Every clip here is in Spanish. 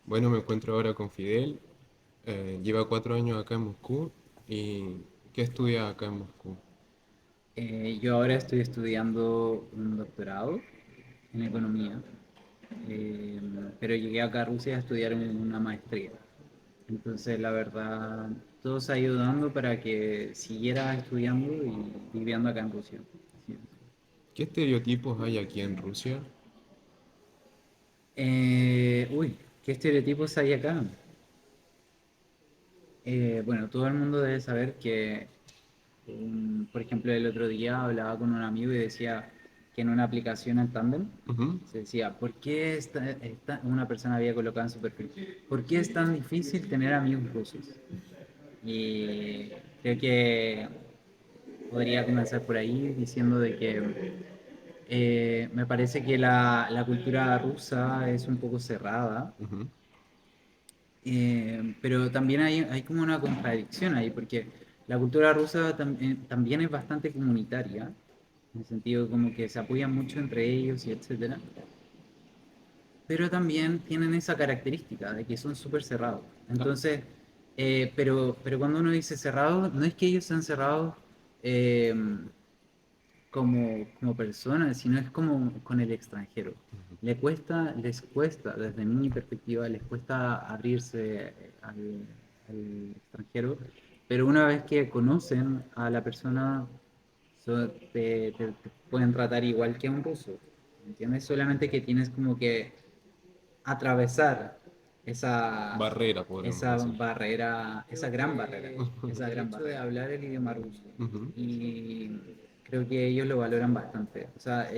Bueno, me encuentro ahora con Fidel. Lleva 4 años acá en Moscú. ¿Y qué estudia acá en Moscú? Yo ahora estoy estudiando un doctorado en economía, eh, pero llegué acá a Rusia a estudiar una maestría. Entonces, la verdad, todo se ha ido dando para que siguiera estudiando y viviendo acá en Rusia. Así es. ¿Qué estereotipos hay aquí en Rusia? Uy, ¿qué estereotipos hay acá? Bueno, todo el mundo debe saber que, por ejemplo, el otro día hablaba con un amigo y decía que en una aplicación en Tandem Ujú. se decía, ¿por qué una persona había colocado en su perfil? ¿Por qué es tan difícil tener amigos rusos? Y creo que podría comenzar por ahí diciendo de que me parece que la cultura rusa es un poco cerrada. Ujú. Pero también hay como una contradicción ahí, porque la cultura rusa también es bastante comunitaria, en el sentido como que se apoyan mucho entre ellos y etcétera, pero también tienen esa característica de que son súper cerrados. Ah, Entonces, pero cuando uno dice cerrado, no es que ellos sean cerrados eh, como personas, sino es como con el extranjero. Les cuesta, desde mi perspectiva, les cuesta abrirse al extranjero, pero una vez que conocen a la persona, te pueden tratar igual que a un ruso, ¿entiendes? Solamente que tienes como que atravesar esa, barrera, podríamos esa decir. barrera, esa gran barrera de hablar el idioma ruso. Ujú. Y creo que ellos lo valoran bastante. O sea,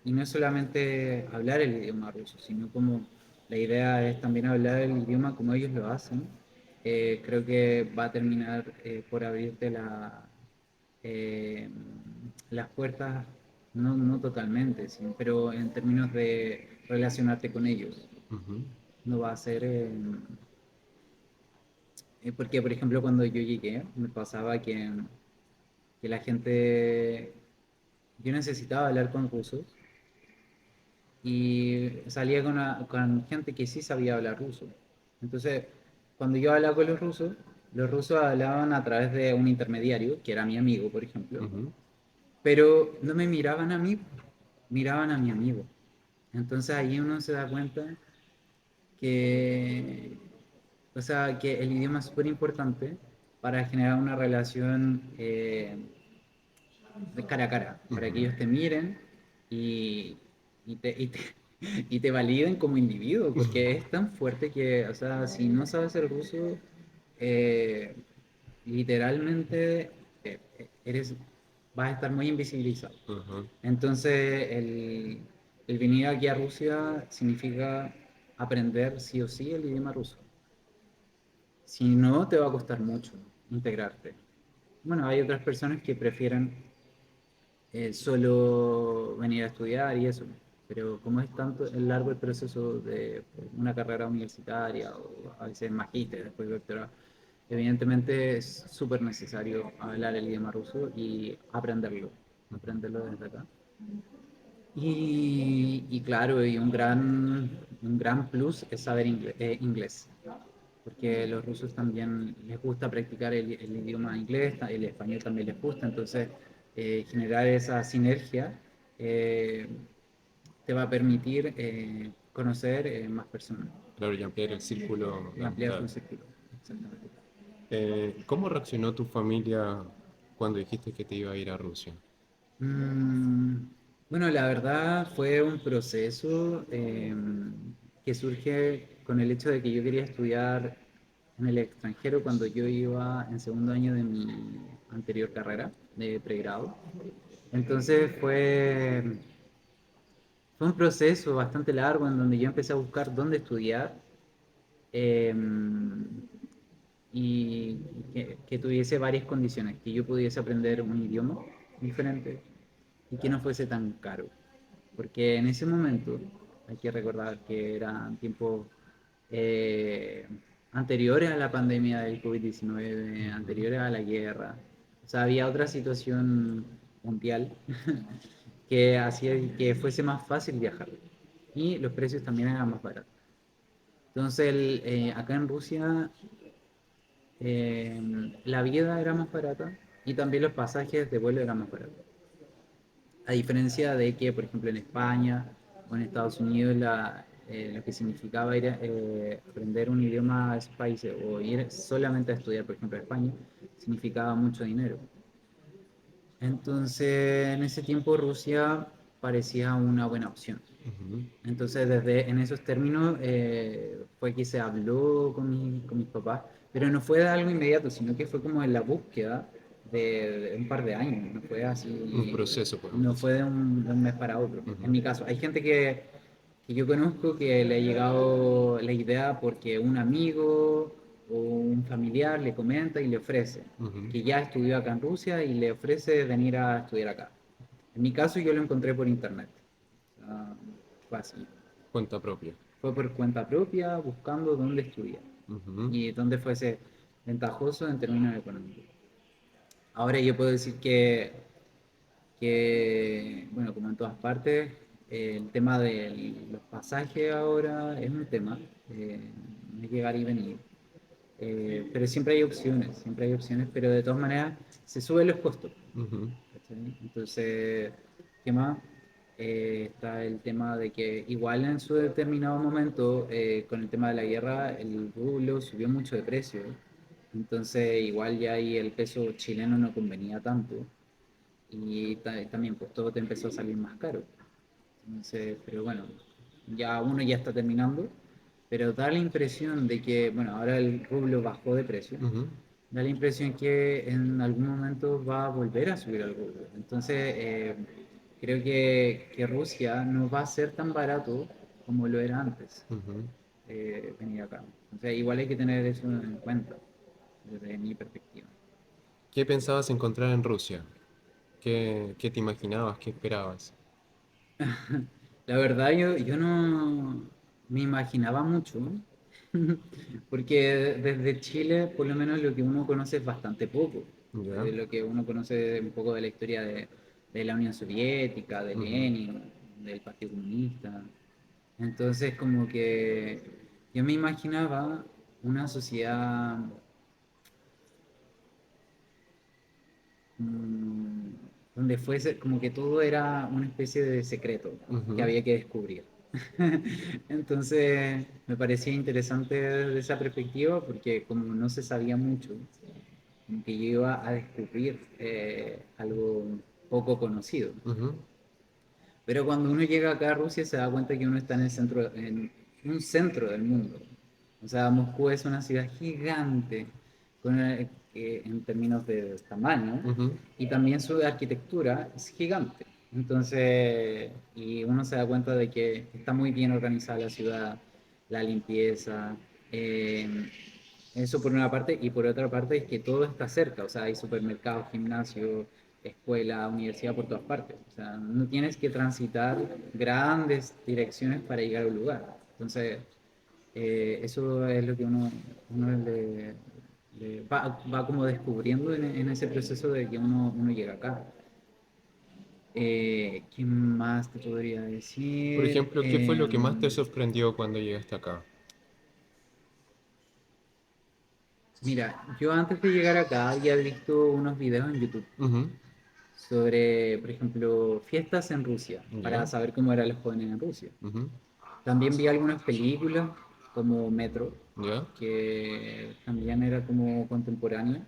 y no es solamente hablar el idioma ruso, sino como la idea es también hablar el idioma como ellos lo hacen. Creo que va a terminar por abrirte eh, las puertas, no totalmente, sí, pero en términos de relacionarte con ellos. Ujú. No va a ser... porque, por ejemplo, cuando yo llegué, me pasaba que la gente... Yo necesitaba hablar con rusos y salía con gente que sí sabía hablar ruso. Entonces, cuando yo hablaba con los rusos hablaban a través de un intermediario, que era mi amigo, por ejemplo, Ujú. pero no me miraban a mí, miraban a mi amigo. Entonces ahí uno se da cuenta que, o sea, que el idioma es súper importante para generar una relación de cara a cara, para que Ujú. ellos te miren y, y te, y te, y te validen como individuo, porque es tan fuerte que, o sea, si no sabes el ruso, eh, literalmente eres, vas a estar muy invisibilizado. Ujú. Entonces, el venir aquí a Rusia significa aprender sí o sí el idioma ruso. Si no, te va a costar mucho integrarte. Bueno, hay otras personas que prefieren solo venir a estudiar y eso, pero como es tanto largo el proceso de una carrera universitaria o a veces magíster, después de doctorado, evidentemente es súper necesario hablar el idioma ruso y aprenderlo desde acá. Y claro, un gran plus es saber inglés, porque los rusos también les gusta practicar el idioma inglés, el español también les gusta, entonces generar esa sinergia eh, te va a permitir conocer más personas Claro, y ampliar el círculo y de ampliar amistad. tu círculo. Exactamente. ¿Cómo reaccionó tu familia cuando dijiste que te iba a ir a Rusia? Mm, bueno, la verdad fue un proceso que surge con el hecho de que yo quería estudiar en el extranjero cuando yo iba en segundo año de mi anterior carrera de pregrado. Entonces fue un proceso bastante largo en donde yo empecé a buscar dónde estudiar eh, y que tuviese varias condiciones, que yo pudiese aprender un idioma diferente y que no fuese tan caro. Porque en ese momento hay que recordar que eran tiempos eh, anteriores a la pandemia del COVID-19, Ujú. anteriores a la guerra. O sea, había otra situación mundial que hacía que fuese más fácil viajar y los precios también eran más baratos. Entonces, acá en Rusia la vida era más barata y también los pasajes de vuelo eran más baratos. A diferencia de que, por ejemplo, en España o en Estados Unidos lo que significaba ir aprender un idioma a esos países o ir solamente a estudiar, por ejemplo, a España, significaba mucho dinero. Entonces, en ese tiempo Rusia parecía una buena opción. Ujú. Entonces, desde en esos términos fue que se habló con mis papás, pero no fue de algo inmediato, sino que fue como en la búsqueda de un par de años, no fue Un así, proceso, podemos no decir. fue de un mes para otro. En Ujú, mi caso, hay gente que yo conozco que le ha llegado la idea porque un amigo o un familiar le comenta y le ofrece, ujú. que ya estudió acá en Rusia y le ofrece venir a estudiar acá. En mi caso, yo lo encontré por internet. Ah, fue así. Cuenta propia. Fue por cuenta propia, buscando dónde estudiar Ujú, y dónde fuese ventajoso en términos económicos. Ahora yo puedo decir bueno, como en todas partes, el tema de los pasajes ahora es un tema, no es llegar y venir. Pero siempre hay opciones, pero de todas maneras se suben los costos. ujú, ¿Cachai? Entonces, ¿qué más? Está el tema de que igual en su determinado momento, con el tema de la guerra, el rublo subió mucho de precio. Entonces, igual ya ahí el peso chileno no convenía tanto. Y también, pues todo te empezó a salir más caro. Entonces, pero bueno, ya uno ya está terminando, pero da la impresión de que, bueno, ahora el rublo bajó de precio, ujú, da la impresión que en algún momento va a volver a subir el rublo. Entonces, creo que Rusia no va a ser tan barato como lo era antes ujú. venir acá. O sea, igual hay que tener eso en cuenta desde mi perspectiva. ¿Qué pensabas encontrar en Rusia? ¿Qué te imaginabas? ¿Qué esperabas? La verdad, yo no me imaginaba mucho, ¿no? Porque desde Chile, por lo menos lo que uno conoce es bastante poco. ¿Ya? Lo que uno conoce un poco de la historia de la Unión Soviética, de Ujú, Lenin, del Partido Comunista. Entonces, como que yo me imaginaba una sociedad mm, donde fuese como que todo era una especie de secreto que ujú, había que descubrir. Entonces me parecía interesante desde esa perspectiva porque como no se sabía mucho, como que yo iba a descubrir algo poco conocido. ujú, Pero cuando uno llega acá a Rusia se da cuenta que uno está en el centro, en un centro del mundo. O sea, Moscú es una ciudad gigante en términos de tamaño ujú, y también su arquitectura es gigante. Entonces, y uno se da cuenta de que está muy bien organizada la ciudad, la limpieza, eh, eso por una parte, y por otra parte es que todo está cerca, o sea, hay supermercados, gimnasio, escuela, universidad por todas partes. O sea, no tienes que transitar grandes direcciones para llegar a un lugar. Entonces, eso es lo que uno va como descubriendo en ese proceso de que uno llega acá. ¿Qué más te podría Por decir? ejemplo, ¿qué fue lo que más te sorprendió cuando llegaste acá? Mira, yo antes de llegar acá había visto unos videos en YouTube Ujú, sobre, por ejemplo, fiestas en Rusia, para ¿ya? saber cómo eran los jóvenes en Rusia. Ujú, También vi algunas películas como Metro, ¿ya? que también era como contemporánea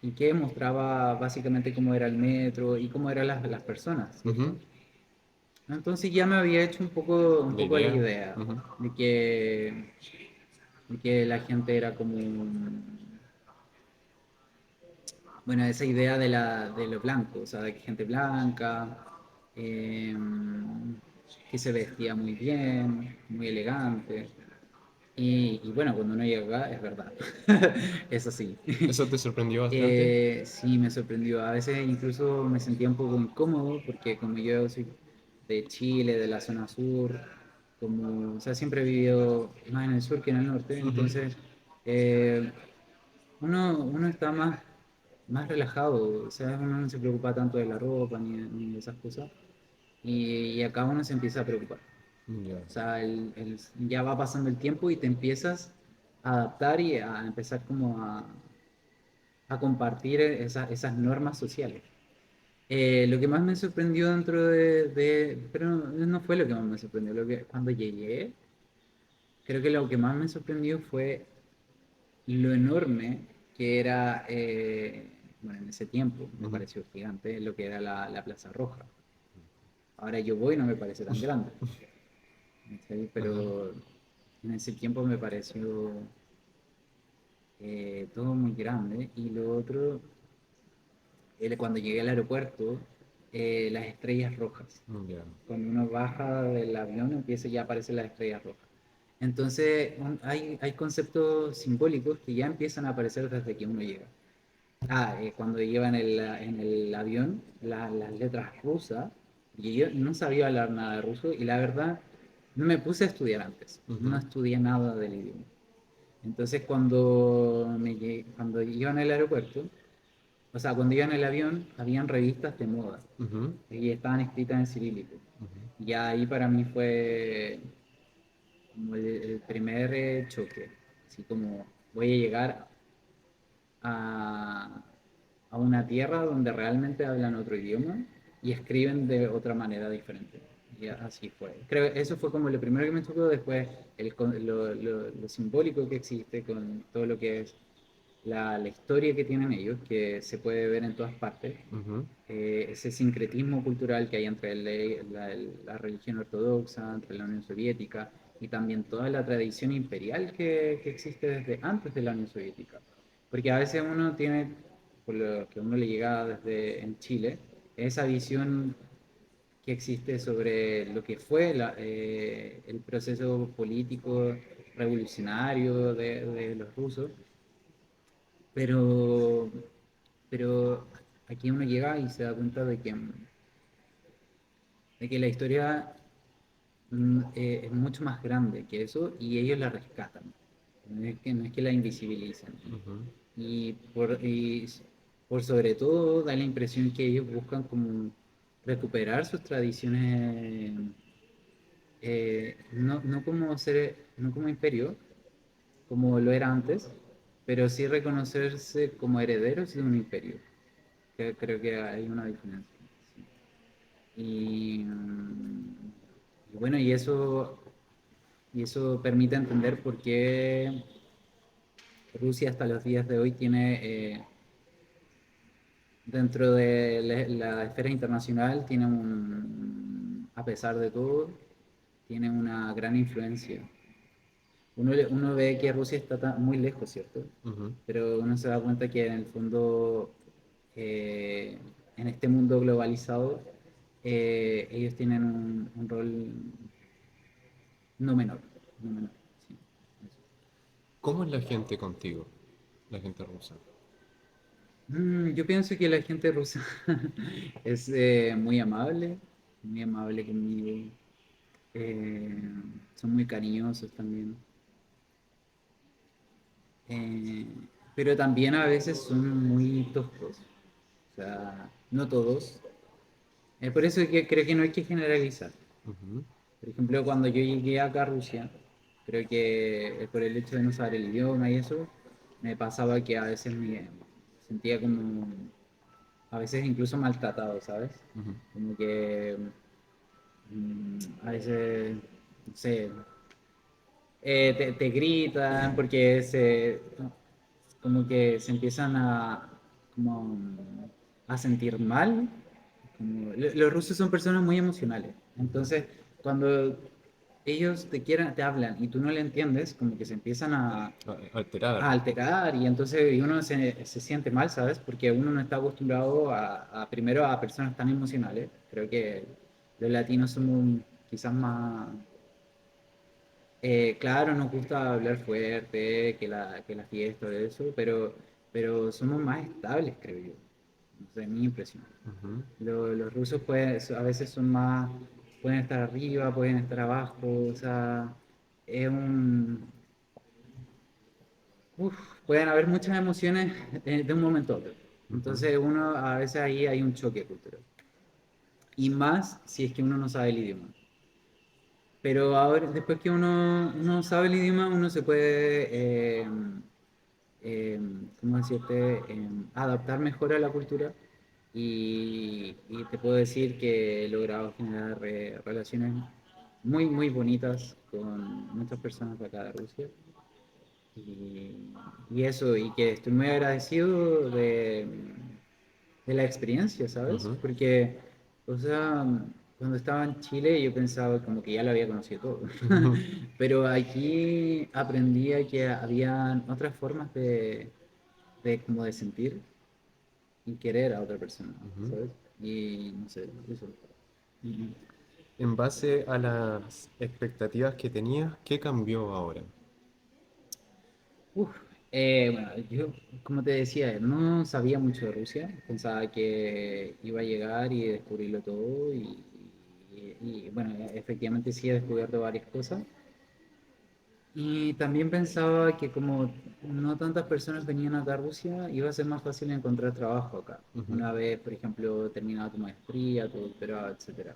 y que mostraba básicamente cómo era el metro y cómo eran las personas, ¿cierto? Ujú. Entonces ya me había hecho un La poco la idea. idea Ujú, de que la gente era como, bueno, esa idea de lo blanco, o sea, de que gente blanca, eh, que se vestía muy bien, muy elegante. Y bueno, cuando uno llega acá, es verdad. Es así. ¿eso te sorprendió bastante? Sí, me sorprendió. A veces incluso me sentía un poco incómodo porque como yo soy de Chile, de la zona sur, como, o sea, siempre he vivido más en el sur que en el norte, Ujú, entonces uno está más relajado, o sea, uno no se preocupa tanto de la ropa ni de esas cosas, y acá uno se empieza a preocupar. Ya. O sea, ya va pasando el tiempo y te empiezas a adaptar y a empezar como a compartir esas normas sociales. Lo que más me sorprendió dentro pero no fue lo que más me sorprendió, cuando llegué, creo que lo que más me sorprendió fue lo enorme que era, bueno, en ese tiempo me Ujú. pareció gigante lo que era la Plaza Roja. Ahora yo voy y no me parece tan grande, ¿sí? Ajá. Pero en ese tiempo me pareció todo muy grande. Y lo otro, cuando llegué al aeropuerto, las estrellas rojas. Ya. Cuando uno baja del avión empieza ya aparecen las estrellas rojas. Entonces hay conceptos simbólicos que ya empiezan a aparecer desde que uno llega. Cuando lleva en el avión las letras rusas, y yo no sabía hablar nada de ruso, y la verdad no me puse a estudiar antes, no Ujú. estudié nada del idioma. Entonces cuando iba en el aeropuerto, o sea, cuando iba en el avión, habían revistas de moda, Ujú. y estaban escritas en cirílico. Y ahí para mí fue como el primer choque, así como voy a llegar a, a una tierra donde realmente hablan otro idioma y escriben de otra manera diferente. Y así fue. Creo que eso fue como lo primero que me tocó, después lo simbólico que existe con todo lo que es la historia que tienen ellos, que se puede ver en todas partes, Ujú. ese sincretismo cultural que hay entre la religión ortodoxa, entre la Unión Soviética y también toda la tradición imperial que existe desde antes de la Unión Soviética. Porque a veces uno tiene, por lo que uno le llega desde en Chile, esa visión que existe sobre lo que fue el proceso político revolucionario de los rusos, pero, pero aquí uno llega y se da cuenta de que la historia es mucho más grande que eso y ellos la rescatan. No es que la invisibilicen. Ujú. Y por sobre todo da la impresión que ellos buscan como recuperar sus tradiciones, no como imperio, como lo era antes, pero sí reconocerse como herederos de un imperio. Creo que hay una diferencia. Sí. Y bueno, y eso permite entender por qué Rusia hasta los días de hoy tiene, dentro de la esfera internacional, a pesar de todo, tiene una gran influencia. Uno ve que Rusia está muy lejos, ¿cierto? Ujú. Pero uno se da cuenta que en el fondo, eh, en este mundo globalizado, ellos tienen un rol no menor, no menor, sí, eso. ¿Cómo es la gente contigo? La gente rusa. Yo pienso que la gente rusa es muy amable conmigo, eh, son muy cariñosos también, eh, pero también a veces son muy toscos, o sea, no todos. Por eso es que creo que no hay que generalizar. Ujú. Por ejemplo, cuando yo llegué acá a Rusia, creo que por el hecho de no saber el idioma y eso, me pasaba que a veces me sentía como, a veces incluso maltratado, ¿sabes? Ujú. Como que a veces, no sé, te gritan porque como que se empiezan como, a sentir mal. Los rusos son personas muy emocionales. Ujú. Entonces, cuando ellos te hablan y tú no le entiendes, como que se empiezan Alterar. a alterar y entonces uno se siente mal, ¿sabes? Porque uno no está acostumbrado primero a personas tan emocionales. Creo que los latinos somos quizás más, claro, nos gusta hablar fuerte, que la fiesta, todo eso, pero somos más estables, creo yo. No sé, mi impresión. Ujú. Los rusos a veces pueden estar arriba, pueden estar abajo, o sea, es un, uf, pueden haber muchas emociones de un momento a otro. Ujú. Entonces a veces ahí hay un choque cultural. Y más si es que uno no sabe el idioma. pero ahora, después que uno sabe el idioma, uno se puede, ¿cómo decirte?, adaptar mejor a la cultura y te puedo decir que he logrado generar relaciones muy, muy bonitas con muchas personas de acá de Rusia. Y eso, y que estoy muy agradecido de la experiencia, ¿sabes? Ujú, Porque, o sea, cuando estaba en Chile yo pensaba como que ya lo había conocido todo, ujú, pero aquí aprendí a que había otras formas de como de sentir y querer a otra persona, ujú. ¿sabes? Y no sé, eso. Ujú. En base a las expectativas que tenías, ¿qué cambió ahora? Uf, bueno, yo, como te decía, no sabía mucho de Rusia. Pensaba que iba a llegar y descubrirlo todo. Bueno, efectivamente sí he descubierto varias cosas. Y también pensaba que como no tantas personas venían acá a Rusia, iba a ser más fácil encontrar trabajo acá. Ujú, Una vez, por ejemplo, terminado tu maestría, tu doctorado, etcétera.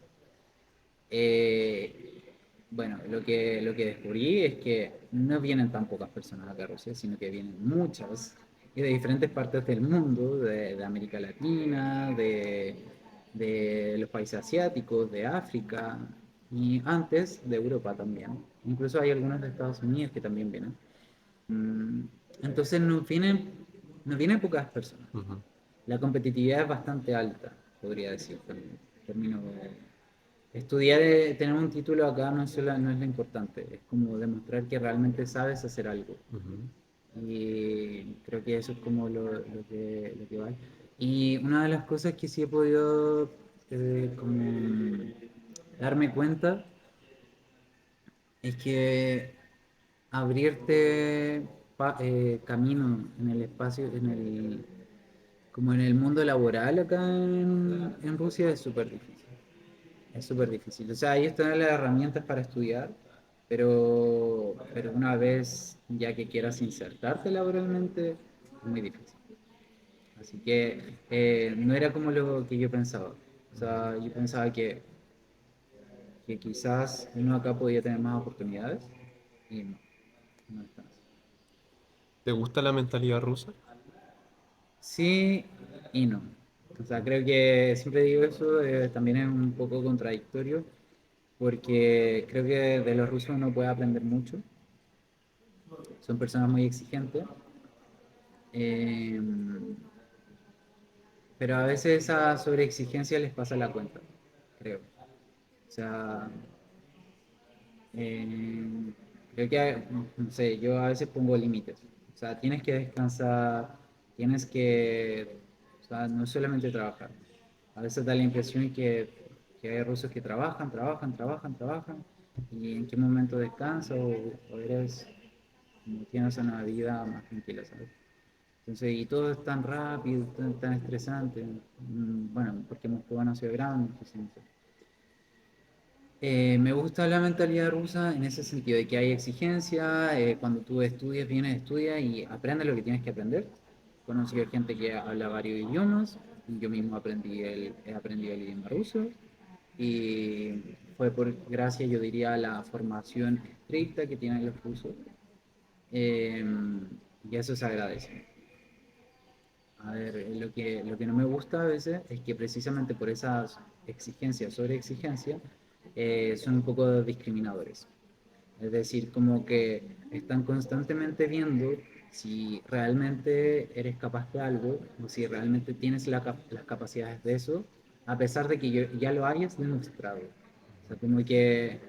Eh, bueno, lo que descubrí es que no vienen tan pocas personas acá a Rusia, sino que vienen muchas y de diferentes partes del mundo, de América Latina, de los países asiáticos, de África y antes de Europa también. Incluso hay algunos de Estados Unidos que también vienen. Mm, Entonces no vienen pocas personas. ujú. La competitividad es bastante alta, podría decir, en términos de estudiar, tener un título acá no es lo importante, es como demostrar que realmente sabes hacer algo. Ujú. Y creo que eso es como lo que vale. Y una de las cosas que sí he podido como darme cuenta es que abrirte camino en el espacio, como en el mundo laboral acá en Rusia es súper difícil. Es súper difícil. O sea, ellos tienen las herramientas para estudiar, pero una vez ya que quieras insertarte laboralmente, es muy difícil. Así que no era como lo que yo pensaba. O sea, yo pensaba que quizás uno acá podía tener más oportunidades y no, no es tan así. ¿Te gusta la mentalidad rusa? Sí y no. O sea, creo que siempre digo eso, también es un poco contradictorio, porque creo que de los rusos uno puede aprender mucho. Son personas muy exigentes, eh, pero a veces esa sobreexigencia les pasa la cuenta, creo. O sea, eh, creo que, no sé, yo a veces pongo límites. O sea, tienes que descansar, tienes que, o sea, no solamente trabajar. A veces da la impresión que hay rusos que trabajan, trabajan, trabajan, trabajan, y en qué momento descansa o eres, como tienes una vida más tranquila, ¿sabes? Entonces, y todo es tan rápido, tan estresante. Bueno, porque Moscú no sido grande, entonces no sé. Me gusta la mentalidad rusa en ese sentido, de que hay exigencia, cuando tú estudias, vienes, estudias y aprendes lo que tienes que aprender. Conocí a gente que habla varios idiomas, yo mismo he aprendido el idioma ruso y fue por gracia, yo diría, a la formación estricta que tienen los rusos, eh, y eso se agradece. A ver, lo que no me gusta a veces es que precisamente por esas exigencias sobre exigencia son un poco discriminadores. Es decir, como que están constantemente viendo si realmente eres capaz de algo o si realmente tienes las capacidades de eso, a pesar de que ya lo hayas demostrado. O sea, como que...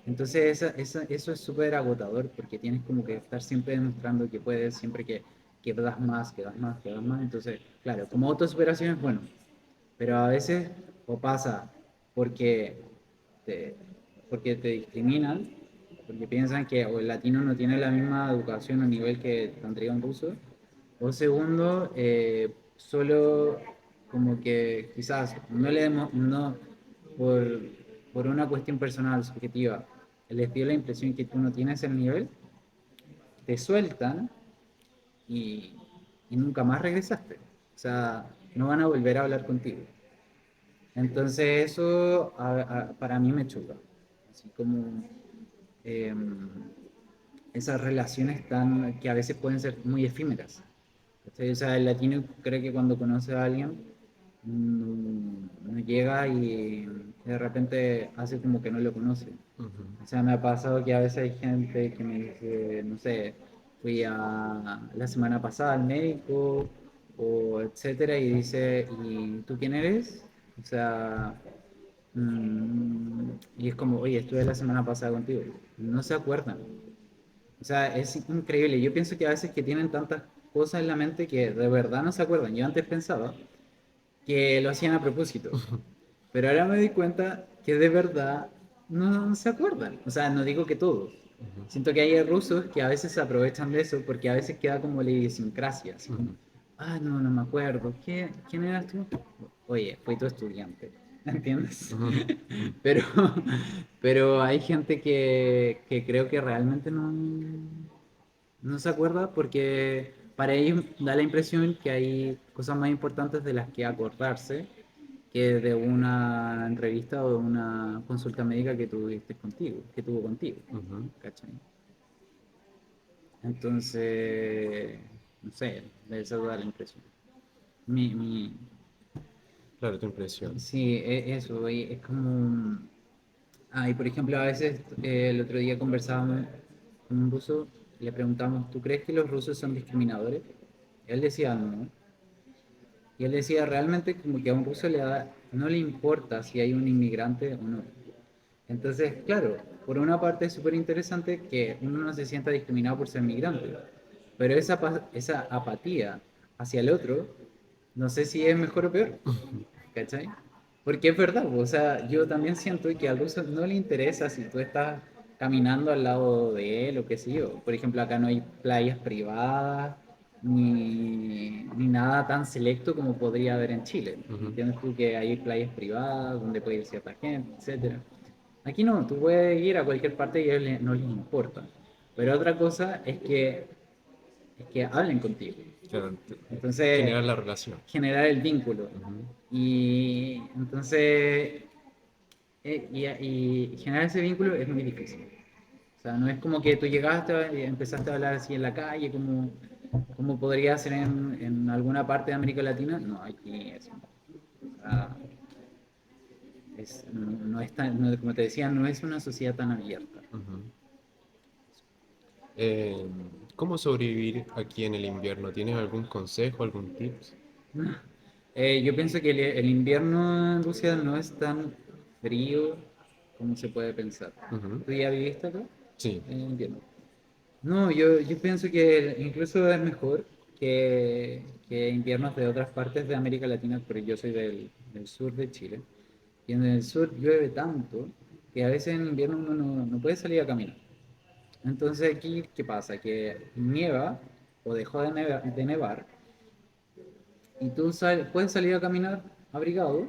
Entonces eso es súper agotador porque tienes como que estar siempre demostrando que puedes, siempre que das más, que das más, que das más. Entonces, claro, como autosuperación es bueno, pero a veces o pasa porque te, porque te discriminan, porque piensan que o el latino no tiene la misma educación o nivel que tendría un ruso, o segundo, solo como que quizás no le demos, no, por, por una cuestión personal, subjetiva, les dio la impresión que tú no tienes el nivel, te sueltan y, y nunca más regresaste. O sea, no van a volver a hablar contigo. Entonces eso para mí me choca. Así como, esas relaciones tan, que a veces pueden ser muy efímeras. ¿Cachai? O sea, el latino cree que cuando conoce a alguien no llega y de repente hace como que no lo conoce. Ujú, O sea, me ha pasado que a veces hay gente que me dice, no sé, fui la semana pasada al médico o etcétera y dice, ¿y tú quién eres? O sea, y es como, oye, estuve la semana pasada contigo. No se acuerdan. O sea, es increíble. Yo pienso que a veces que tienen tantas cosas en la mente que de verdad no se acuerdan. Yo antes pensaba que lo hacían a propósito, pero ahora me doy cuenta que de verdad no se acuerdan. O sea, no digo que todos. ujú, Siento que hay rusos que a veces se aprovechan de eso porque a veces queda como la idiosincrasia, así como, ujú, ah, no, no me acuerdo. ¿Quién eras tú? Oye, fui tu estudiante, ¿entiendes? ujú, ujú. Pero, pero hay gente que creo que realmente no se acuerda porque para ellos da la impresión que hay cosas más importantes de las que acordarse que de una entrevista o de una consulta médica que tuviste contigo, que tuvo contigo. Ujú. ¿Cachai? Entonces, no sé, de eso da la impresión. Mi, mi, Claro, tu impresión. sí, eso, y es como... Ah, y por ejemplo, a veces el otro día conversábamos con un ruso y le preguntamos, ¿tú crees que los rusos son discriminadores? Él decía no. Y él decía realmente como que a un ruso no le importa si hay un inmigrante o no. Entonces, claro, por una parte es súper interesante que uno no se sienta discriminado por ser migrante, pero esa apatía hacia el otro, no sé si es mejor o peor, ¿cachai? Porque es verdad, o sea, yo también siento que al ruso no le interesa si tú estás caminando al lado de él o qué sé yo. Por ejemplo, acá no hay playas privadas ni nada tan selecto como podría haber en Chile. Ujú. ¿Entiendes tú que hay playas privadas donde puede ir cierta gente, etcétera? Aquí no, tú puedes ir a cualquier parte y a ellos no les importa. Pero otra cosa es que hablen contigo. Claro, Entonces, generar la relación. generar el vínculo. Ujú, Y entonces, y generar ese vínculo es muy difícil. O sea, no es como que tú llegaste y empezaste a hablar así en la calle, como podría ser en alguna parte de América Latina. No, aquí es, o sea, no es como te decía, no es una sociedad tan abierta. ujú. Eh, ¿Cómo sobrevivir aquí en el invierno? ¿Tienes algún consejo, algún tips? Yo pienso que el invierno en Rusia no es tan frío como se puede pensar. Ujú. ¿Tú ya viviste acá Sí. en invierno? No, yo pienso que incluso es mejor que inviernos de otras partes de América Latina, porque yo soy del sur de Chile. Y en el sur llueve tanto que a veces en invierno uno no puede salir a caminar. Entonces aquí, ¿qué pasa? Que nieva o dejó de nevar y tú puedes salir a caminar abrigado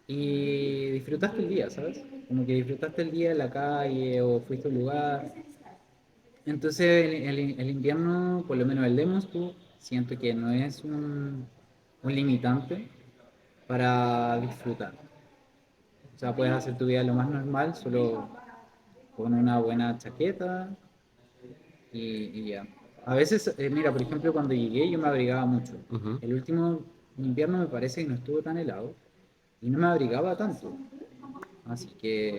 y disfrutaste el día, ¿sabes? Como que disfrutaste el día en la calle o fuiste a un lugar. Entonces el invierno, por lo menos el de Moscú, siento que no es un limitante para disfrutar. O sea, puedes hacer tu vida lo más normal, solo con una buena chaqueta y ya. A veces, mira, por ejemplo, cuando llegué yo me abrigaba mucho. Ujú. El último invierno me parece que no estuvo tan helado y no me abrigaba tanto. Así que,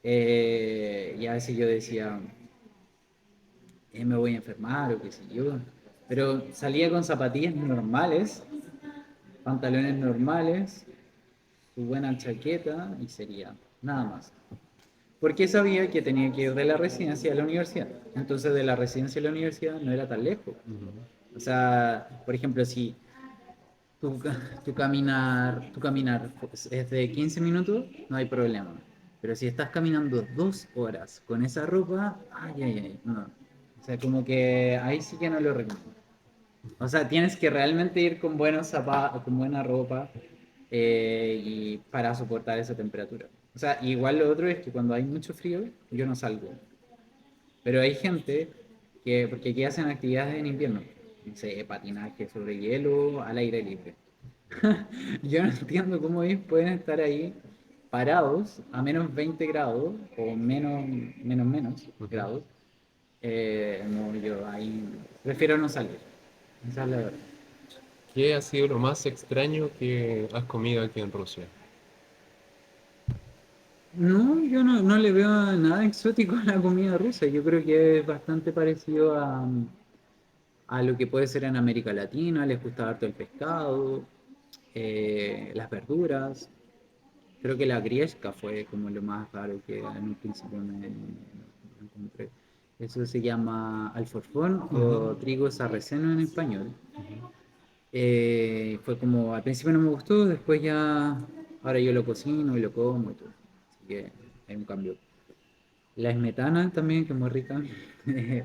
y a veces yo decía, me voy a enfermar o qué sé yo. Pero salía con zapatillas normales, pantalones normales, su buena chaqueta y sería nada más. Porque sabía que tenía que ir de la residencia a la universidad. Entonces de la residencia a la universidad no era tan lejos. Ujú. O sea, por ejemplo, si tu, tu caminar es de 15 minutos, no hay problema. Pero si estás caminando 2 horas con esa ropa, ay, ay, ay, no. O sea, como que ahí sí que no lo recomiendo. O sea, tienes que realmente ir con buenos zapatos, con buena ropa y para soportar esa temperatura. O sea, igual lo otro es que cuando hay mucho frío, yo no salgo. Pero hay gente porque aquí hacen actividades en invierno, no sé, patinaje sobre hielo, al aire libre. Yo no entiendo cómo ellos pueden estar ahí parados a menos 20 grados o menos Ujú. grados, no, yo ahí prefiero no salir. Esa es la verdad. ¿Qué ha sido lo más extraño que has comido aquí en Rusia? No, yo no le veo nada exótico a la comida rusa. Yo creo que es bastante parecido a lo que puede ser en América Latina. Les gusta harto el pescado, las verduras. Creo que la griesca fue como lo más raro que en un principio me encontré. Eso se llama alforfón Ujú, o trigo sarraceno en español. ujú. Fue como, al principio no me gustó, después ya, ahora yo lo cocino y lo como y todo. Así que hay un cambio. La esmetana también, que es muy rica,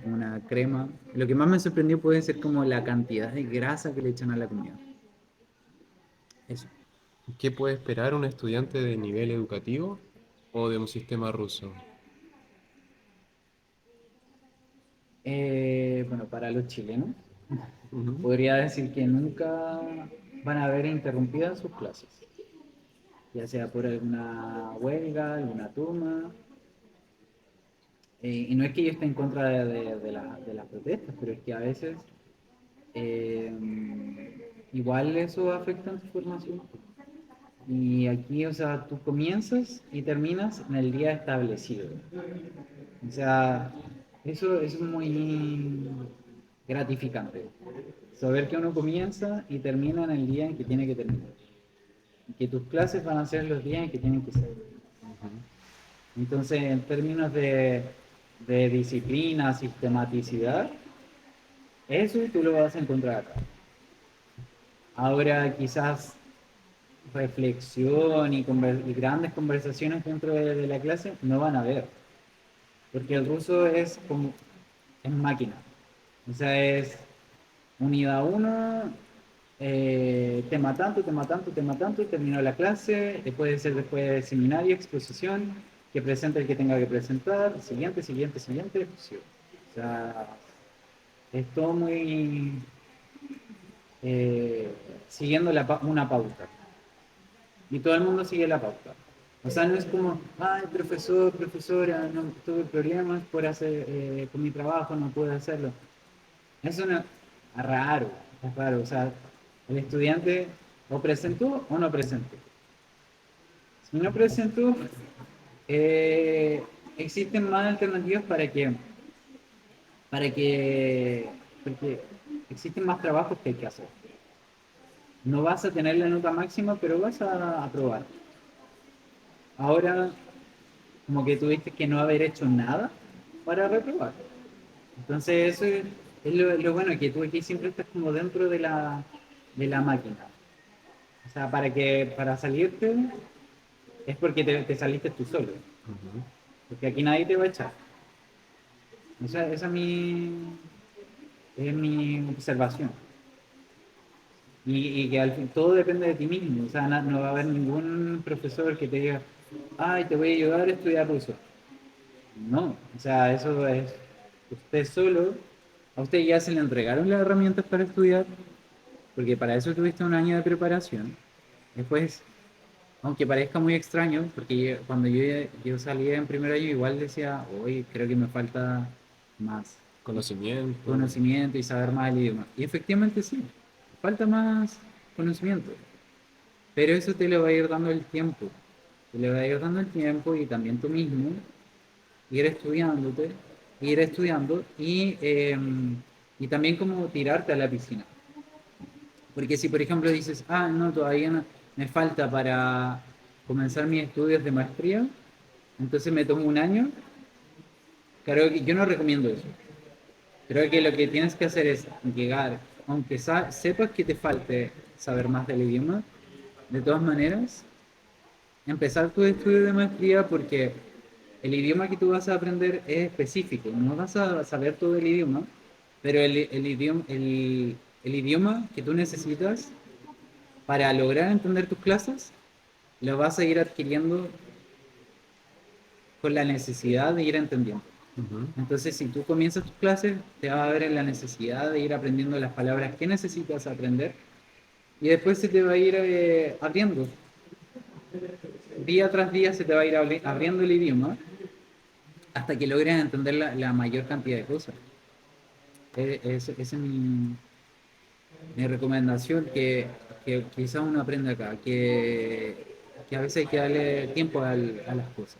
una crema. Lo que más me sorprendió puede ser como la cantidad de grasa que le echan a la comida. Eso. ¿Qué puede esperar un estudiante de nivel educativo o de un sistema ruso? Bueno, para los chilenos, Ujú. podría decir que nunca van a ver interrumpidas sus clases, ya sea por alguna huelga, alguna toma. Y no es que yo esté en contra de las protestas, pero es que a veces eh, igual eso afecta en tu formación. Y aquí, o sea, tú comienzas y terminas en el día establecido. O sea, eso es muy gratificante. Saber que uno comienza y termina en el día en que tiene que terminar. Y que tus clases van a ser los días en que tienen que ser. Entonces, en términos de disciplina, sistematicidad, eso tú lo vas a encontrar acá. Ahora, quizás reflexión y grandes conversaciones dentro de la clase no van a haber, porque el ruso es como es máquina. O sea, es unidad uno, tema tanto, tema tanto, terminó la clase, puede ser después seminario, exposición, que presente el que tenga que presentar, siguiente, siguiente, siguiente, exposición. O sea, es todo muy eh, siguiendo una pauta. Y todo el mundo sigue la pauta. O sea, no es como, ay, profesor, profesora, no tuve problemas por hacer, con mi trabajo, no pude hacerlo. Eso no, es raro, es raro. O sea, el estudiante o presentó o no presentó. Si no presentó, eh, existen más alternativas porque existen más trabajos que hay que hacer. No vas a tener la nota máxima, pero vas a aprobar. Ahora, como que tuviste que no haber hecho nada para reprobar. Entonces, eso es lo bueno, que tú aquí siempre estás como dentro de la máquina. O sea, para salirte es porque te saliste tú solo. Ujú. Porque aquí nadie te va a echar. Esa es mi observación. Y que al fin todo depende de ti mismo. O sea, no va a haber ningún profesor que te diga, ay, te voy a ayudar a estudiar ruso. No, o sea, eso es usted solo. A usted ya se le entregaron las herramientas para estudiar, porque para eso tuviste un año de preparación. Después, aunque parezca muy extraño, porque cuando yo salí en primer año, igual decía, hoy creo que me falta más Conocimiento. conocimiento y saber más el idioma. Y efectivamente sí, falta más conocimiento, pero eso te lo va a ir dando el tiempo. Te lo va a ir dando el tiempo y también tú mismo ir estudiándote, ir estudiando y también como tirarte a la piscina. Porque si por ejemplo dices, ah, no, todavía no, me falta para comenzar mis estudios de maestría, entonces me tomo un año, creo que yo no recomiendo eso. Creo que lo que tienes que hacer es llegar, aunque sepas que te falte saber más del idioma, de todas maneras, empezar tu estudio de maestría porque el idioma que tú vas a aprender es específico. No vas a saber todo el idioma, pero el idioma que tú necesitas para lograr entender tus clases lo vas a ir adquiriendo con la necesidad de ir entendiendo. Ujú. Entonces, si tú comienzas tus clases, te va a ver en la necesidad de ir aprendiendo las palabras que necesitas aprender y después se te va a ir abriendo. día tras día se te va a ir abriendo el idioma hasta que logres entender la mayor cantidad de cosas. Esa es mi recomendación, que quizás uno aprenda acá, que a veces hay que darle tiempo a las cosas,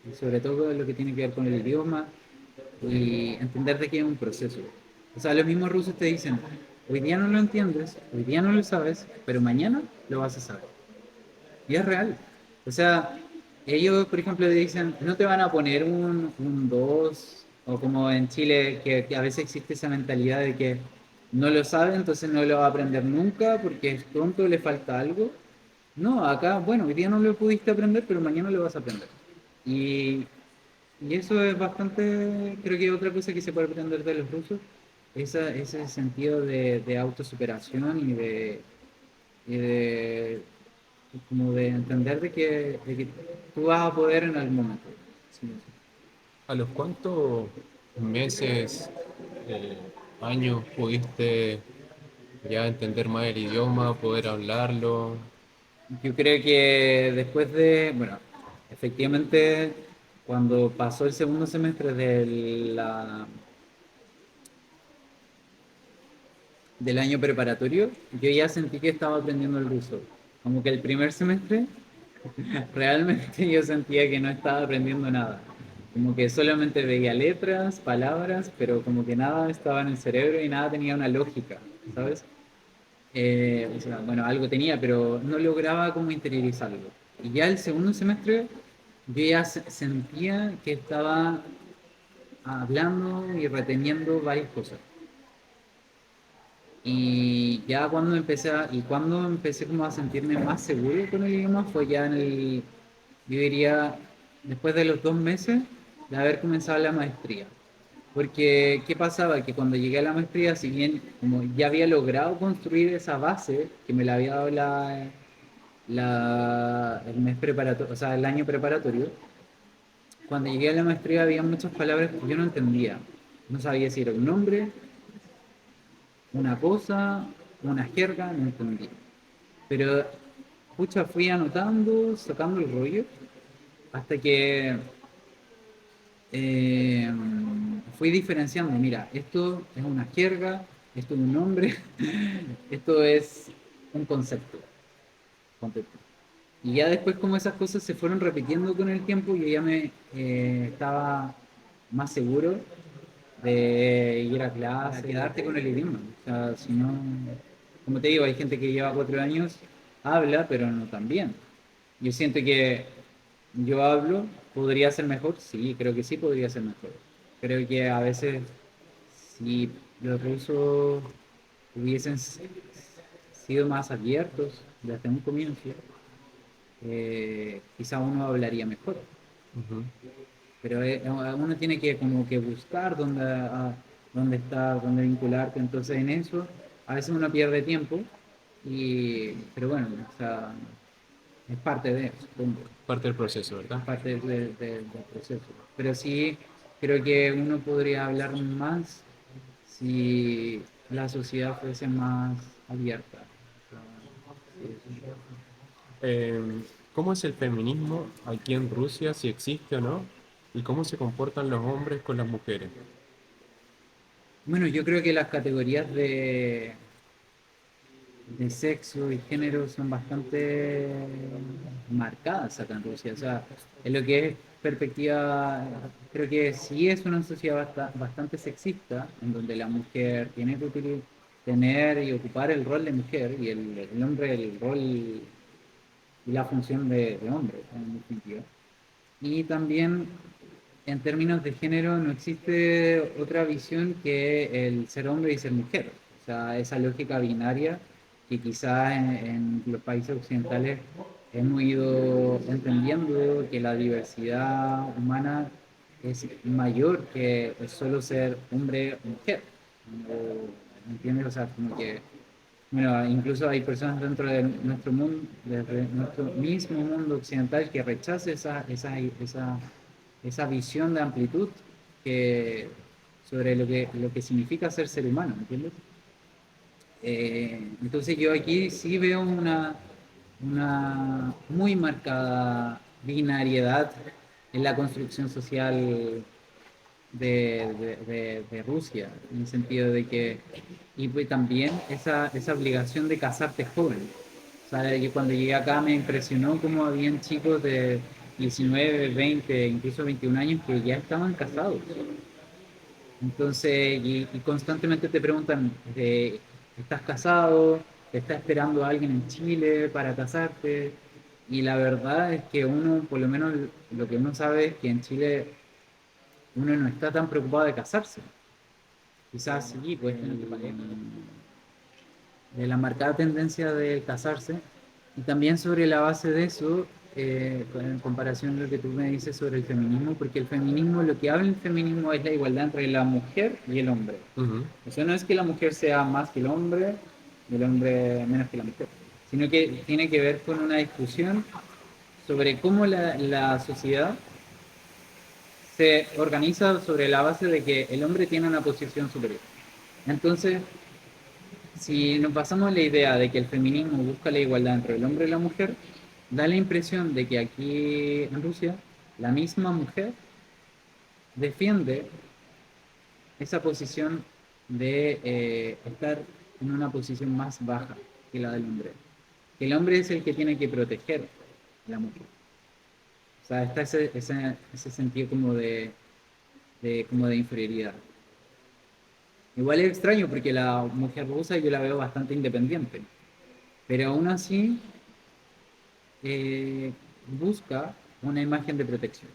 y sobre todo lo que tiene que ver con el idioma y entender de que es un proceso. O sea, los mismos rusos te dicen, hoy día no lo entiendes, hoy día no lo sabes, pero mañana lo vas a saber. Y es real. O sea, ellos, por ejemplo, dicen, no te van a poner un 2 o como en Chile, que a veces existe esa mentalidad de que no lo sabe, entonces no lo va a aprender nunca porque es tonto, le falta algo. No, acá, bueno, hoy día no lo pudiste aprender, pero mañana lo vas a aprender. Y, y eso es bastante, creo que otra cosa que se puede aprender de los rusos, ese sentido de autosuperación y de como de entender de que tú vas a poder en algún momento. Sí, sí. ¿A los cuántos meses, años pudiste ya entender más el idioma, poder hablarlo? Yo creo que después de, bueno, efectivamente, cuando pasó el segundo semestre del año preparatorio, yo ya sentí que estaba aprendiendo el ruso. Como que el primer semestre realmente yo sentía que no estaba aprendiendo nada. Como que solamente veía letras, palabras, pero como que nada estaba en el cerebro y nada tenía una lógica, ¿sabes? O sea, bueno, algo tenía, pero no lograba como interiorizarlo. Y ya el segundo semestre yo ya sentía que estaba hablando y reteniendo varias cosas. Y ya cuando empecé como a sentirme más seguro con el idioma fue ya yo diría, después de los 2 meses de haber comenzado la maestría. Porque, ¿qué pasaba? Que cuando llegué a la maestría, si bien como ya había logrado construir esa base que me la había dado el mes preparatorio, o sea, el año preparatorio, cuando llegué a la maestría había muchas palabras que yo no entendía. No sabía si era un nombre, una cosa, una jerga, no entendía. Pero, pucha, fui anotando, sacando el rollo, hasta que eh, fui diferenciando. Mira, esto es una jerga, esto es un nombre, esto es un concepto. Y ya después como esas cosas se fueron repitiendo con el tiempo, yo ya me estaba más seguro de ir a clase, quedarte con el idioma. O sea, si no, como te digo, hay gente que lleva 4 años, habla, pero no tan bien. Yo siento que yo hablo, ¿podría ser mejor? Sí, creo que sí podría ser mejor. Creo que a veces si los rusos hubiesen sido más abiertos desde un comienzo, quizá uno hablaría mejor. Ujú. Pero uno tiene que como que buscar dónde estar, dónde vincularte. Entonces en eso a veces uno pierde tiempo, pero bueno, o sea, es parte de, supongo, Parte del proceso, es ¿verdad? parte del proceso. Pero sí creo que uno podría hablar más si la sociedad fuese más abierta. O sea, sí, sí. Eh, ¿Cómo es el feminismo aquí en Rusia, si existe o no? ¿Y cómo se comportan los hombres con las mujeres? Bueno, yo creo que las categorías de sexo y género son bastante marcadas acá en Rusia. O sea, en lo que es perspectiva, creo que sí es una sociedad bastante sexista, en donde la mujer tiene que tener y ocupar el rol de mujer y el hombre el rol y la función de hombre, en definitiva. Y también en términos de género no existe otra visión que el ser hombre y ser mujer. O sea, esa lógica binaria que quizás en los países occidentales hemos ido entendiendo que la diversidad humana es mayor que solo ser hombre o mujer. ¿Entiendes? O sea, como que bueno, incluso hay personas dentro de nuestro mundo, de nuestro mismo mundo occidental, que rechaza esa visión de amplitud que, sobre lo que significa ser humano, ¿entiendes? Entonces yo aquí sí veo una muy marcada binariedad en la construcción social de Rusia, en el sentido de que, y pues también esa obligación de casarte joven. O sea, yo cuando llegué acá me impresionó cómo habían chicos de 19, 20, incluso 21 años que ya estaban casados. Entonces, y constantemente te preguntan, ¿estás casado? ¿Te está esperando alguien en Chile para casarte? Y la verdad es que uno, por lo menos lo que uno sabe es que en Chile uno no está tan preocupado de casarse. Quizás sí, puedes tener tu pareja, de la marcada tendencia de casarse. Y también sobre la base de eso, en comparación a lo que tú me dices sobre el feminismo, porque el feminismo, lo que habla el feminismo es la igualdad entre la mujer y el hombre. Ujú. O sea, no es que la mujer sea más que el hombre y el hombre menos que la mujer, sino que tiene que ver con una discusión sobre cómo la sociedad se organiza sobre la base de que el hombre tiene una posición superior. Entonces, si nos basamos en la idea de que el feminismo busca la igualdad entre el hombre y la mujer, da la impresión de que aquí en Rusia la misma mujer defiende esa posición de estar en una posición más baja que la del hombre. Que el hombre es el que tiene que proteger a la mujer. O sea, está ese sentido como de inferioridad. Igual es extraño porque la mujer rusa yo la veo bastante independiente, pero aún así busca una imagen de protección.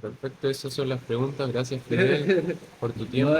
Perfecto, esas son las preguntas. Gracias, Fidel, por tu No, tiempo.